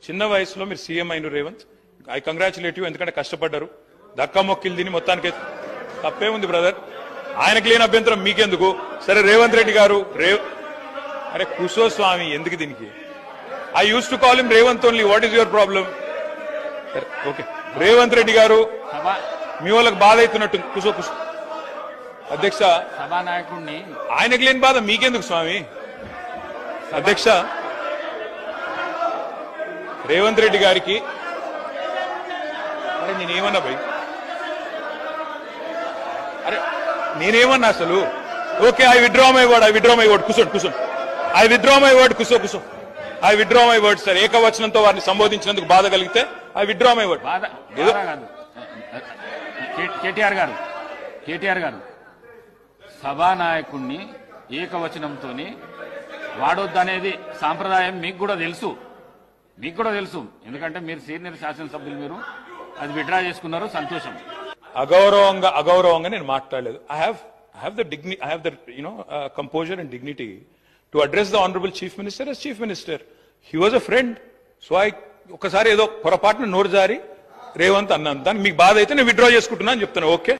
చిన్న వయసులో మీరు సీఎం అయిన రేవంత్, ఐ కంగ్రాచులేట్ యూ. ఎందుకంటే కష్టపడ్డారు, దక్కా మొక్కిలు తిని మొత్తానికి తప్పే ఉంది బ్రదర్. ఆయనకు లేని అభ్యంతరం మీకెందుకు? సరే రేవంత్ రెడ్డి గారు అరే కుసో స్వామి ఎందుకు దీనికి? I use to call him Revanth only. What is your problem? Okay Revanth Reddy గారు మీ వాళ్ళకి బాధ అవుతున్నట్టు కుసో కుసో. అధ్యక్ష సభానాయకుడిని ఆయనకు లేని బాధ మీకెందుకు స్వామి? అధ్యక్ష రేవంత్ రెడ్డి గారికి అరే నేనేమన్నా భయ్, అరే నేనేమన్నా అసలు? Okay I withdraw my word కూర్చోండి. ఐ విత్డ్రా మై వర్డ్ కూర్చో. I withdraw my word sir. ఏకవచనంతో వారిని సంబోధించినందుకు బాధ కలిగితే I withdraw my word. KTR గారు సభానాయకుడిని ఏకవచనంతో వాడొద్దనేది సాంప్రదాయం మీకు కూడా తెలుసు. ఎందుకంటే మీరు సీనియర్ శాసనసభ్యులు, మీరు అది విత్డ్రా చేసుకున్నారు, సంతోషం. అగౌరవంగా నేను మాట్లాడలేదు. I have the composure and dignity to address the honorable chief minister as chief minister. He was a friend. So ఒకసారి ఏదో పొరపాటున నోరు జారి రేవంత్ అన్నాను. దానికి మీకు బాధ అయితే నేను విత్డ్రా చేసుకుంటున్నా అని చెప్తాను. ఓకే.